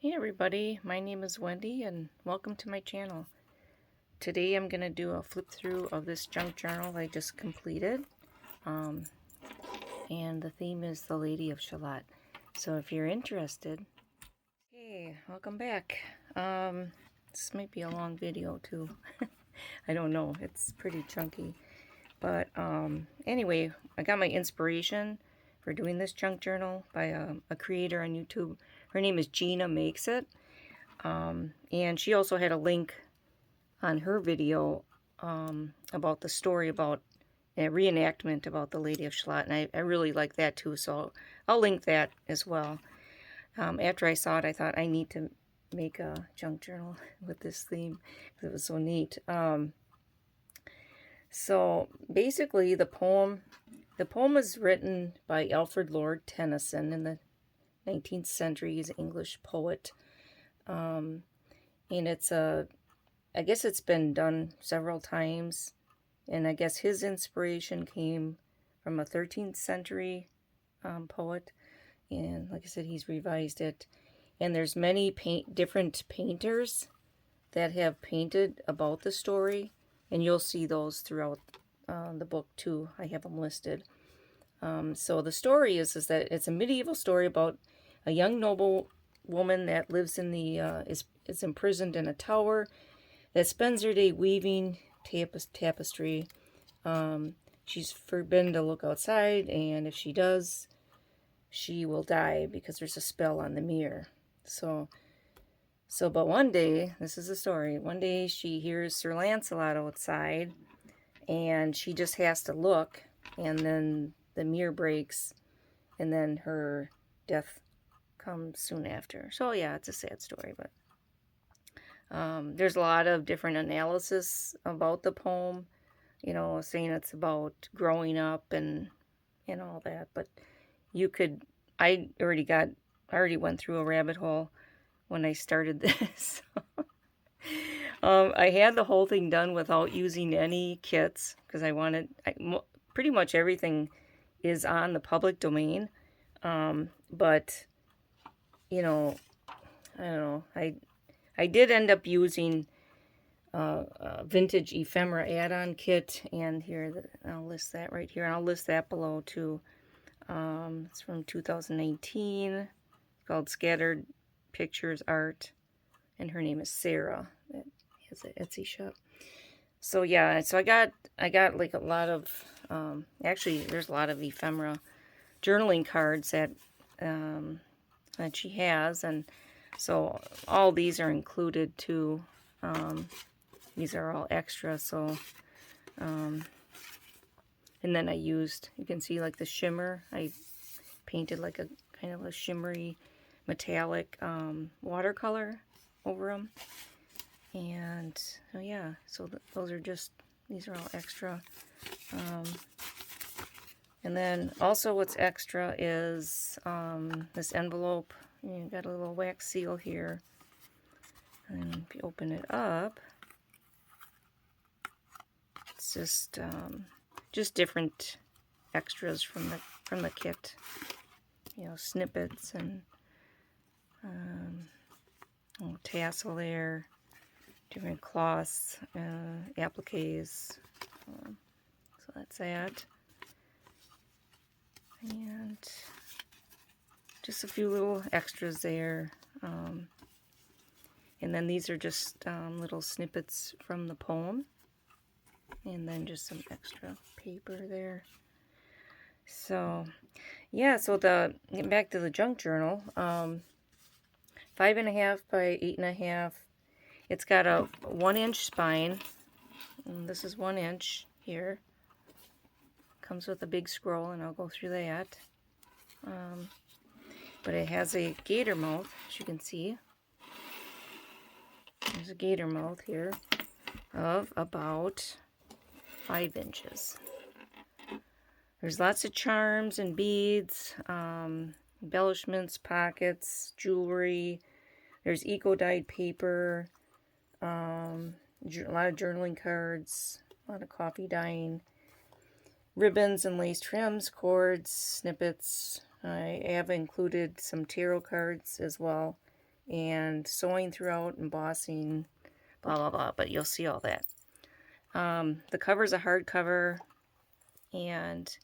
Hey everybody, my name is Wendy and welcome to my channel. Today I'm going to do a flip through of this junk journal I just completed. And the theme is the Lady of Shalott. So if you're interested, hey, welcome back. This might be a long video too. I don't know, it's pretty chunky. But anyway, I got my inspiration for doing this junk journal by a creator on YouTube. Her name is Gina Makes It. And she also had a link on her video about the story about a reenactment about the Lady of Shalott, and I really like that too, so I'll link that as well. After I saw it, I thought I need to make a junk journal with this theme because it was so neat. So basically, the poem is written by Alfred Lord Tennyson in the 19th century. He's an English poet. And it's I guess it's been done several times, and I guess his inspiration came from a 13th century poet, and like I said, he's revised it. And there's many different painters that have painted about the story, and you'll see those throughout the book too. I have them listed. So the story is that it's a medieval story about a young noble woman that lives in the is imprisoned in a tower, that spends her day weaving tapestry. She's forbidden to look outside, and if she does, she will die because there's a spell on the mirror. But one day, this is the story, one day she hears Sir Lancelot outside, and she just has to look, and then the mirror breaks, and then her death comes soon after. So yeah, it's a sad story, but there's a lot of different analysis about the poem, saying it's about growing up and all that. But I already went through a rabbit hole when I started this. I had the whole thing done without using any kits because pretty much everything is on the public domain. But I don't know. I did end up using a vintage ephemera add-on kit, and here I'll list that right here, and I'll list that below too. It's from 2019. It's called Scattered Pictures Art, and her name is Sarah. That has an Etsy shop. So yeah, so I got like a lot of actually there's a lot of ephemera journaling cards that she has, and so all these are included too. These are all extra. So, and then I used, you can see like the shimmer. I painted like a kind of a shimmery metallic watercolor over them. And oh yeah, so those are these are all extra. And then also what's extra is this envelope. You got a little wax seal here, and if you open it up, it's just different extras from the kit. Snippets and tassel there, different cloths, appliques. So that's that, and just a few little extras there. And then these are just little snippets from the poem. And then just some extra paper there. So, yeah, so getting back to the junk journal, 5.5 by 8.5. It's got a 1-inch spine. And this is 1 inch here. Comes with a big scroll, and I'll go through that. But it has a gator mouth, as you can see. There's a gator mouth here of about 5 inches. There's lots of charms and beads, embellishments, pockets, jewelry. There's eco-dyed paper, a lot of journaling cards, a lot of coffee dyeing, ribbons and lace trims, cords, snippets. I have included some tarot cards as well and sewing throughout, embossing, blah, blah, blah, but you'll see all that. The cover's a hardcover, and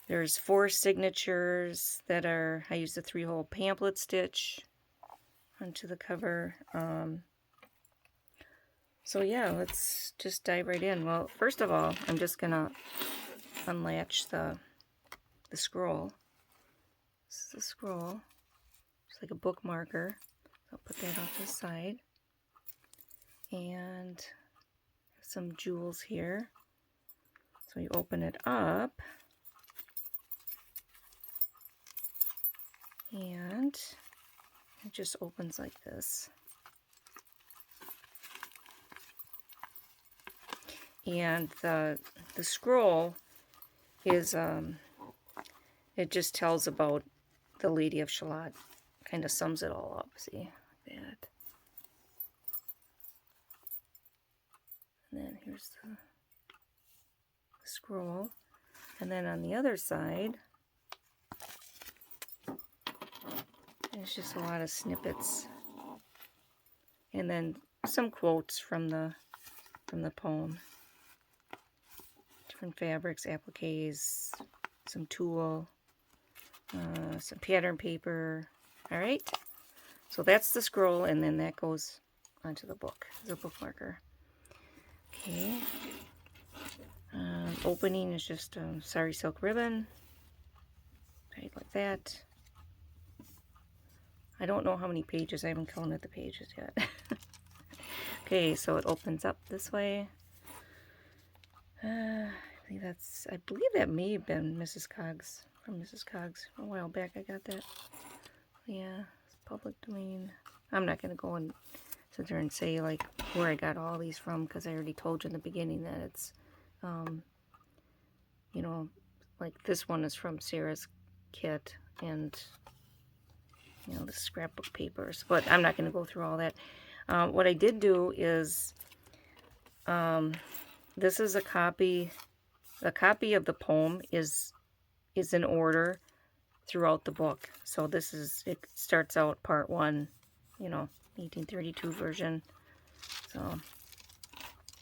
there's 4 signatures that are, I used a 3-hole pamphlet stitch onto the cover. So yeah, let's just dive right in. Well, first of all, I'm just gonna unlatch the scroll. This is the scroll. It's like a bookmarker. I'll put that off to the side. And some jewels here. So you open it up. And it just opens like this. And the scroll is, it just tells about the Lady of Shalott. Kind of sums it all up, see, like that. And then here's the scroll. And then on the other side, there's just a lot of snippets. And then some quotes from the poem. Different fabrics, appliques, some tulle, some pattern paper. All right, so that's the scroll, and then that goes onto the book as a bookmarker. Okay, opening is just sari silk ribbon, tied like that. I don't know how many pages, I haven't counted the pages yet. Okay, so it opens up this way. I believe that may have been Mrs. Coggs, from Mrs. Coggs. A while back I got that. Yeah, it's public domain. I'm not going to go and sit there and say like where I got all these from, because I already told you in the beginning that it's, you know, like this one is from Sarah's kit, and, you know, the scrapbook papers. But I'm not going to go through all that. What I did do is, this is a copy. The copy of the poem is in order throughout the book. So this is, it starts out part 1, you know, 1832 version. So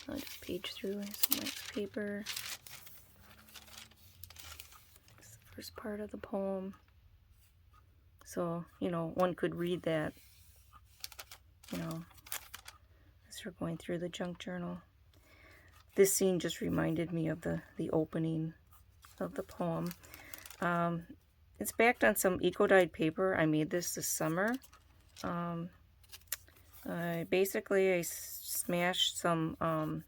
I'll just page through some nice paper. It's the first part of the poem. So, you know, one could read that, you know, as we're going through the junk journal. This scene just reminded me of the opening of the poem. It's backed on some eco-dyed paper. I made this summer. Basically, I smashed some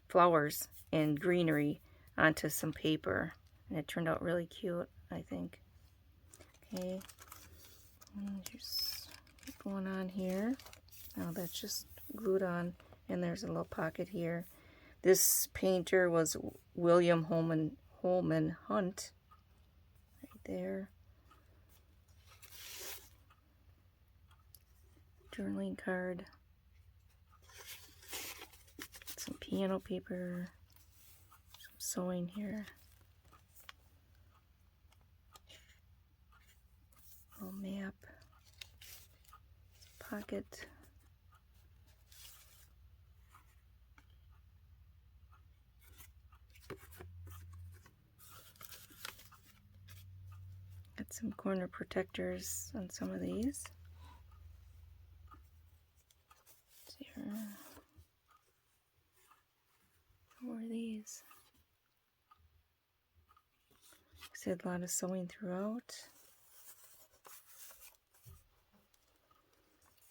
flowers and greenery onto some paper, and it turned out really cute, I think. Okay, here's going on here. Now that's just glued on, and there's a little pocket here. This painter was William Holman Hunt. There. Journaling card. Some piano paper. Some sewing here. A little map. Pocket. Got some corner protectors on some of these. Here. What are these? I said a lot of sewing throughout.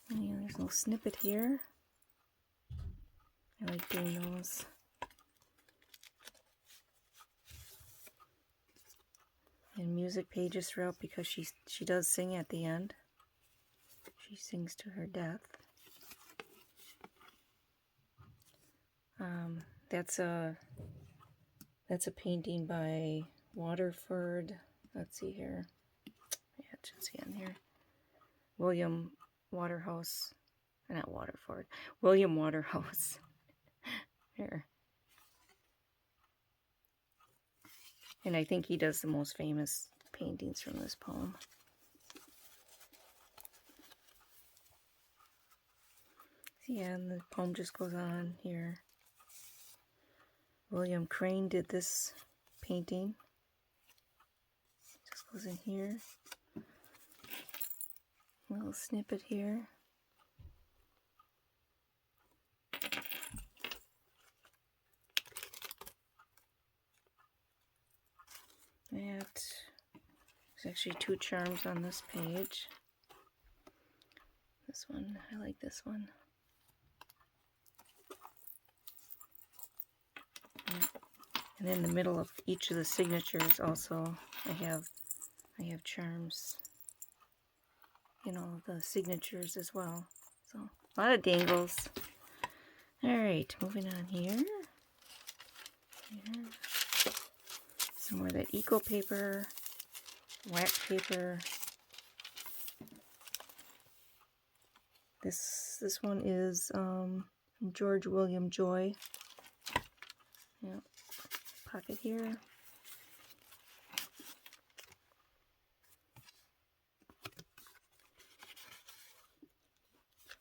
Yeah, there's no snippet here. I like doing those. And music pages throughout, because she does sing at the end. She sings to her death. That's a painting by Waterford. Let's see here. Yeah, it should see on here. William Waterhouse. Not Waterford. William Waterhouse. Here. And I think he does the most famous paintings from this poem. Yeah, and the poem just goes on here. William Crane did this painting. Just goes in here. A little snippet here. There's actually 2 charms on this page. This one, I like this one. And in the middle of each of the signatures also I have charms. You know, the signatures as well. So a lot of dangles. Alright, moving on here. Some more of that eco paper, wax paper. This one is George William Joy. Yeah, pocket here.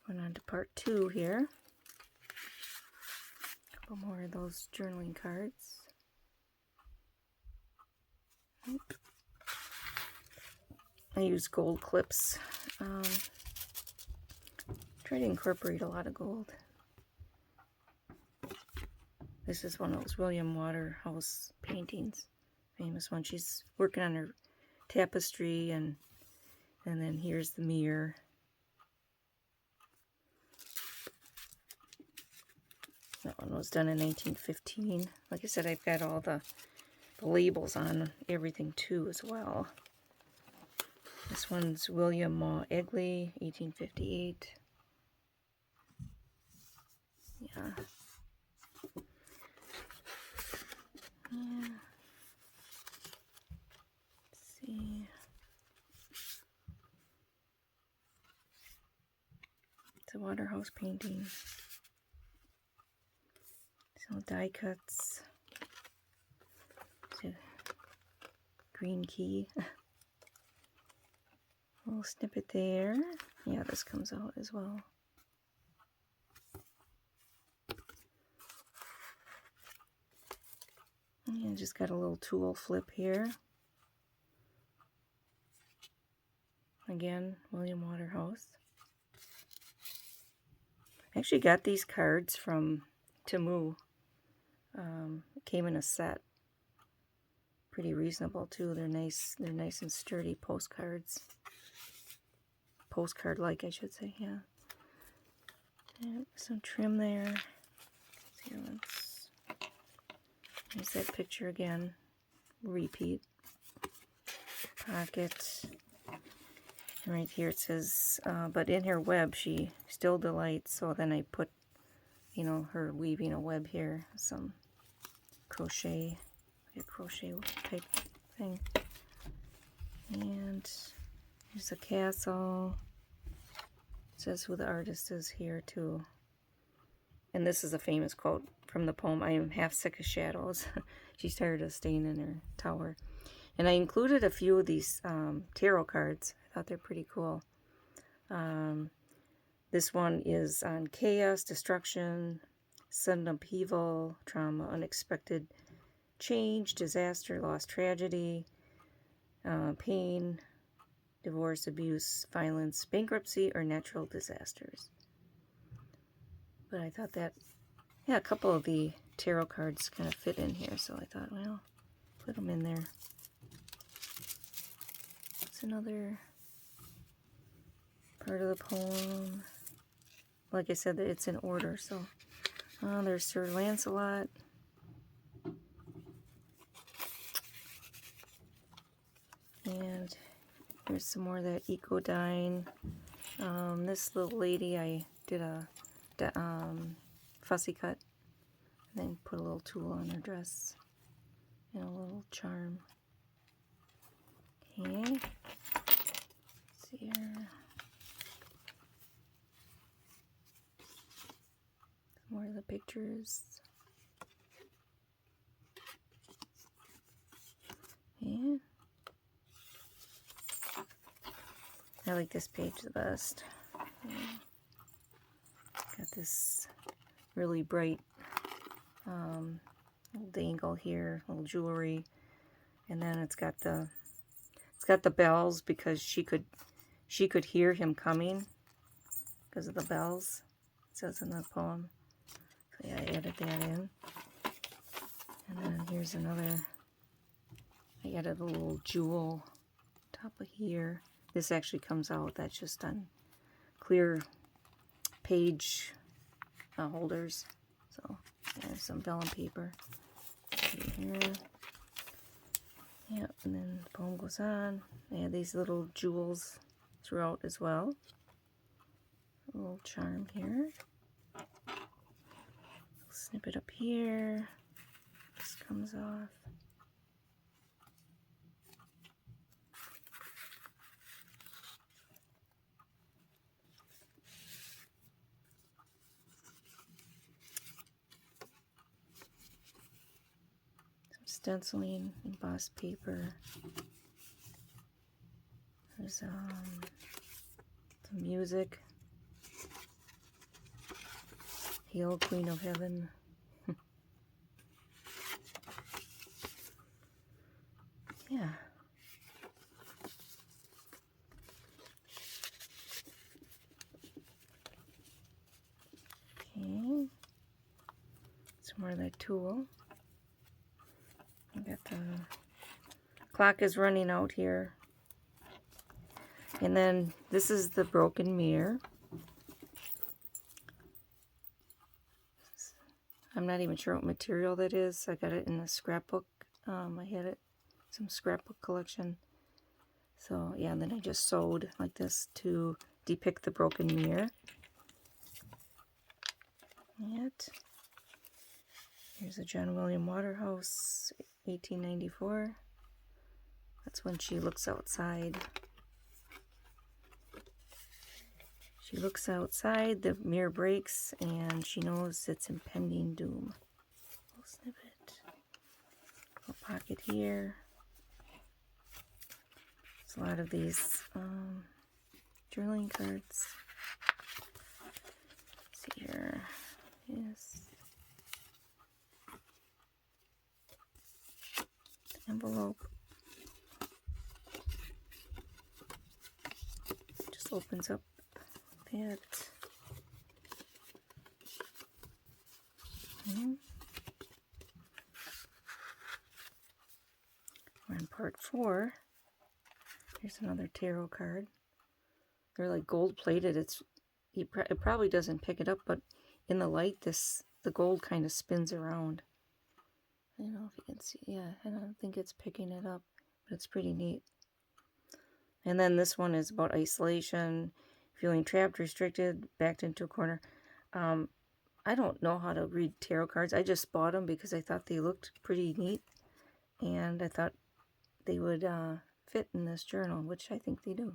Going on to part 2 here. A couple more of those journaling cards. I use gold clips. Try to incorporate a lot of gold. This is one of those William Waterhouse paintings, famous one. She's working on her tapestry, and then here's the mirror. That one was done in 1915. Like I said, I've got all the labels on everything too as well. This one's William Egley, 1858. Yeah. Let's see. It's a Waterhouse painting. So die cuts. It's a green key. A little snippet there. Yeah, this comes out as well. And just got a little tulle flip here. Again, William Waterhouse. I actually got these cards from Temu. It came in a set. Pretty reasonable too. They're nice and sturdy postcards. Postcard-like, I should say, yeah. And some trim there. Here, there's that picture again. Repeat. Pocket. And right here it says, but in her web she still delights. So then I put, you know, her weaving a web here. Some crochet, like a crochet type thing. And here's a castle. It says who the artist is here too. And this is a famous quote from the poem, "I am half sick of shadows." She's tired of staying in her tower. And I included a few of these tarot cards. I thought they're pretty cool. This one is on chaos, destruction, sudden upheaval, trauma, unexpected change, disaster, loss, tragedy, pain, divorce, abuse, violence, bankruptcy, or natural disasters. But I thought that, yeah, a couple of the tarot cards kind of fit in here, so I thought, well, put them in there. It's another part of the poem. Like I said, it's in order, so there's Sir Lancelot. And here's some more of that eco dyeing. This little lady, I did a fussy cut, and then put a little tulle on her dress and a little charm. Okay, let's see here. More of the pictures. Yeah. I like this page the best. Yeah. Got this really bright little dangle here, little jewelry, and then it's got the bells because she could hear him coming because of the bells. It says in the poem. So yeah, I added that in. And then here's another. I added a little jewel top of here. This actually comes out. That's just on clear page holders. So yeah, some vellum paper here. Yep, and then the poem goes on. I have these little jewels throughout as well. A little charm here. Snip it up here. Just comes off. Stenciling, embossed paper. There's some music. Hail, Queen of Heaven. Yeah. Okay. Some more of that tulle. I got the clock is running out here. And then this is the broken mirror. I'm not even sure what material that is. I got it in a scrapbook. I had it some scrapbook collection. So yeah, and then I just sewed like this to depict the broken mirror. Yet. Here's a John William Waterhouse, 1894. That's when she looks outside. She looks outside, the mirror breaks, and she knows it's impending doom. Little snippet. Little pocket here. There's a lot of these drilling cards. Let's see here. Yes. Envelope. Just opens up that. We're in part 4. Here's another tarot card. They're like gold plated. It probably doesn't pick it up, but in the light, the gold kind of spins around. I don't know if you can see. Yeah, I don't think it's picking it up, but it's pretty neat. And then this one is about isolation, feeling trapped, restricted, backed into a corner. I don't know how to read tarot cards. I just bought them because I thought they looked pretty neat, and I thought they would fit in this journal, which I think they do.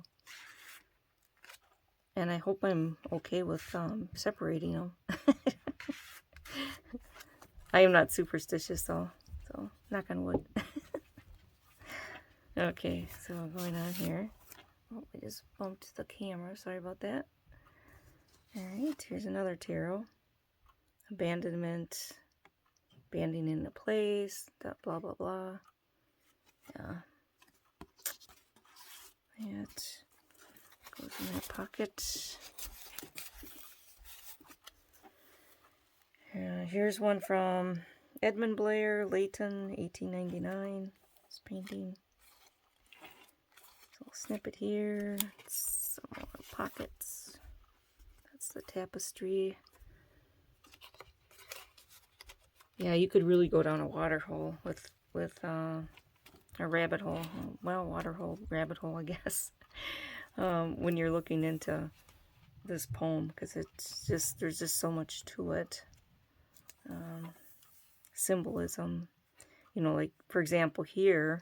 And I hope I'm okay with separating them. I am not superstitious though, so knock on wood. Okay, so going on here. Oh, I just bumped the camera. Sorry about that. Alright, here's another tarot. Abandonment. Abandoning into place. Blah, blah, blah. Yeah. That goes in that pocket. Here's one from Edmund Blair, Leighton, 1899. This painting. Little snippet here. Some more pockets. That's the tapestry. Yeah, you could really go down a water hole with a rabbit hole. Well, water hole, rabbit hole, I guess. When you're looking into this poem, because there's just so much to it. Symbolism, you know, like for example here,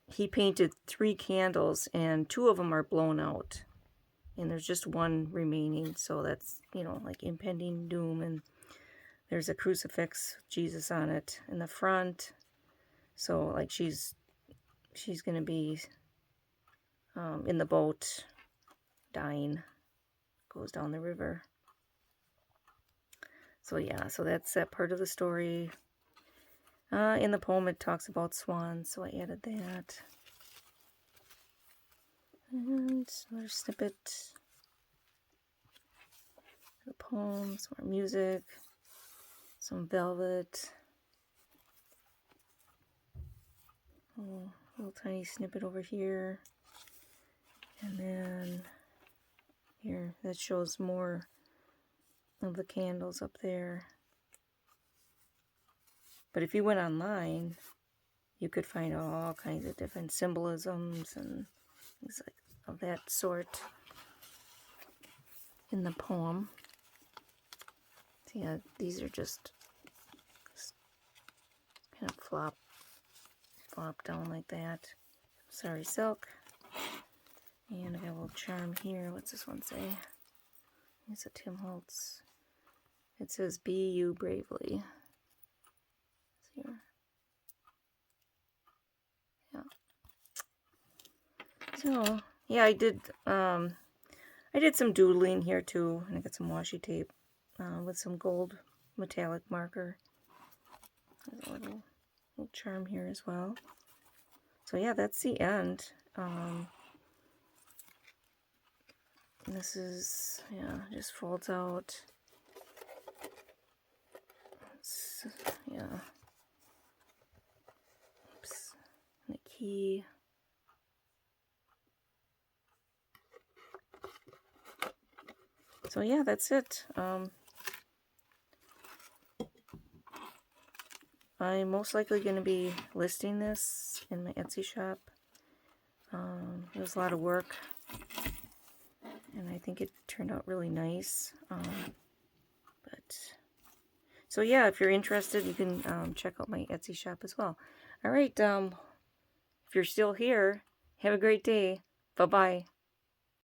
he painted 3 candles and 2 of them are blown out, and there's just one remaining. So that's, you know, like impending doom, and there's a crucifix with Jesus on it in the front. So like she's gonna be in the boat dying, goes down the river. So yeah, so that's that part of the story. In the poem it talks about swans, so I added that. And another snippet. The poem, some more music, some velvet. Oh, little tiny snippet over here. And then here, that shows more of the candles up there. But if you went online, you could find all kinds of different symbolisms and things like of that sort in the poem. So yeah, these are just kind of flop down like that. Sari silk. And I got a little charm here. What's this one say? It's a Tim Holtz. It says, "Be you bravely." Here. Yeah. So yeah, I did some doodling here too, and I got some washi tape with some gold metallic marker. There's a little charm here as well. So yeah, that's the end. This is, yeah, just folds out. It's, yeah. Oops. And a key. So yeah, that's it. I'm most likely going to be listing this in my Etsy shop. It was a lot of work, and I think it turned out really nice. So yeah, if you're interested, you can check out my Etsy shop as well. All right, if you're still here, have a great day. Bye-bye.